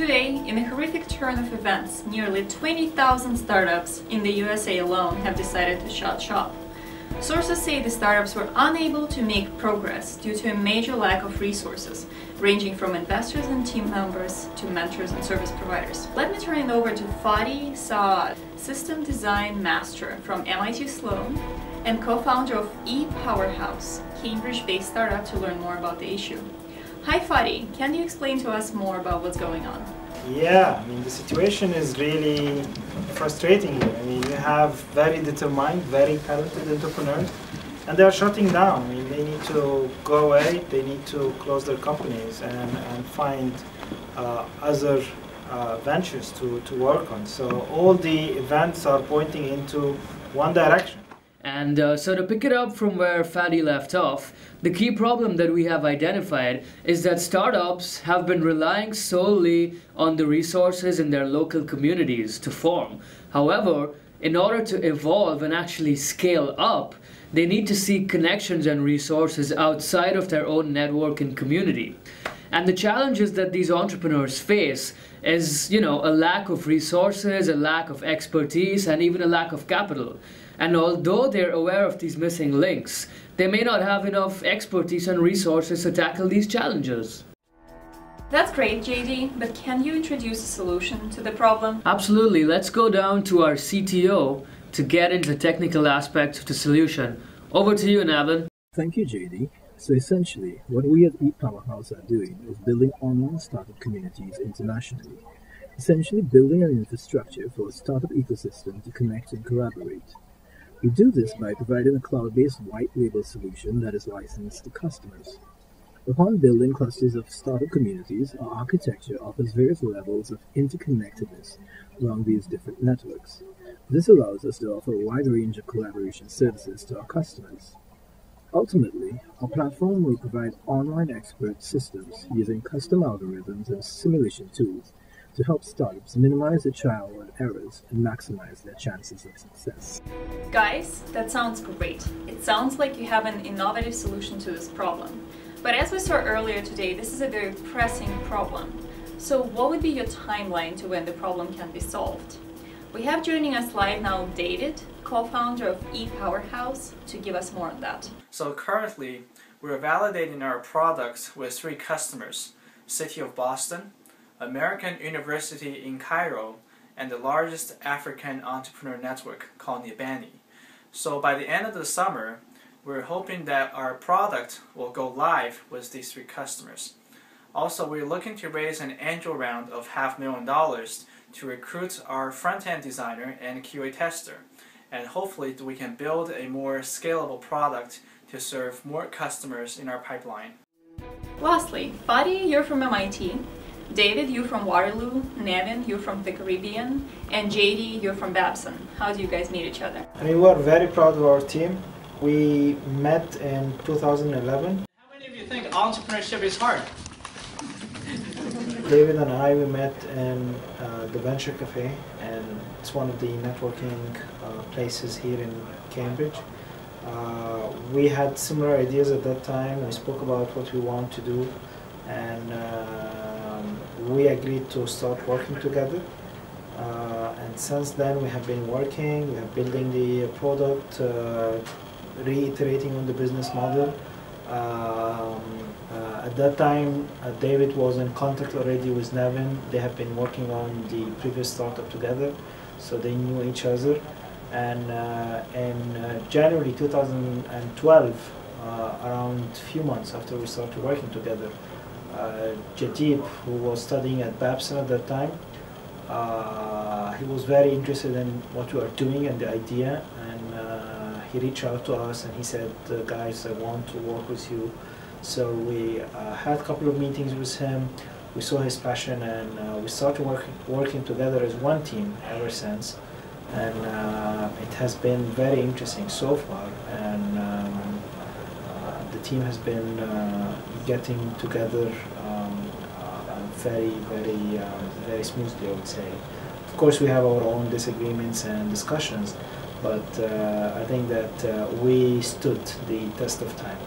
Today, in a horrific turn of events, nearly 20,000 startups in the USA alone have decided to shut shop. Sources say the startups were unable to make progress due to a major lack of resources, ranging from investors and team members to mentors and service providers. Let me turn it over to Fadi Saad, System Design Master from MIT Sloan and co-founder of ePowerhouse, Cambridge-based startup, to learn more about the issue. Hi Fadi, can you explain to us more about what's going on? Yeah, I mean the situation is really frustrating here. I mean you have very determined, very talented entrepreneurs and they are shutting down. I mean they need to go away, they need to close their companies and find other ventures to work on. So all the events are pointing into one direction. And so to pick it up from where Fadi left off, the key problem that we have identified is that startups have been relying solely on the resources in their local communities to form. However, in order to evolve and actually scale up, they need to seek connections and resources outside of their own network and community. And the challenges that these entrepreneurs face is, a lack of resources, a lack of expertise, and even a lack of capital. And although they're aware of these missing links, they may not have enough expertise and resources to tackle these challenges. That's great, JD, but can you introduce a solution to the problem? Absolutely. Let's go down to our CTO to get into the technical aspects of the solution. Over to you, Navin. Thank you, JD. So essentially, what we at ePowerhouse are doing is building online startup communities internationally. Essentially building an infrastructure for a startup ecosystem to connect and collaborate. We do this by providing a cloud-based white-label solution that is licensed to customers. Upon building clusters of startup communities, our architecture offers various levels of interconnectedness along these different networks. This allows us to offer a wide range of collaboration services to our customers. Ultimately, our platform will provide online expert systems using custom algorithms and simulation tools to help startups minimize the trial and errors and maximize their chances of success. Guys, that sounds great. It sounds like you have an innovative solution to this problem. But as we saw earlier today, this is a very pressing problem. So what would be your timeline to when the problem can be solved? We have joining us live now David, co-founder of ePowerhouse, to give us more on that. So currently, we're validating our products with 3 customers: City of Boston, American University in Cairo, and the largest African entrepreneur network called Nibani. So by the end of the summer, we're hoping that our product will go live with these 3 customers. Also, we're looking to raise an angel round of $500,000 to recruit our front-end designer and QA tester. And hopefully we can build a more scalable product to serve more customers in our pipeline. Lastly, Fadi, you're from MIT. David, you're from Waterloo. Navin, you're from the Caribbean. And JD, you're from Babson. How do you guys meet each other? I mean, we are very proud of our team. We met in 2011. How many of you think entrepreneurship is hard? David and I, we met in the Venture Cafe, and it's one of the networking places here in Cambridge. We had similar ideas at that time. We spoke about what we want to do, and we agreed to start working together. And since then we have been working, we are building the product, reiterating on the business model. At that time, David was in contact already with Navin. They have been working on the previous startup together, so they knew each other. And in January 2012, around a few months after we started working together, Jatib, who was studying at Babson at that time, he was very interested in what we are doing and the idea, and he reached out to us and he said, guys, I want to work with you. So we had a couple of meetings with him, we saw his passion, and we started working together as one team ever since. And it has been very interesting so far, and the team has been getting together very smoothly, I would say. Of course, we have our own disagreements and discussions, but I think that we stood the test of time.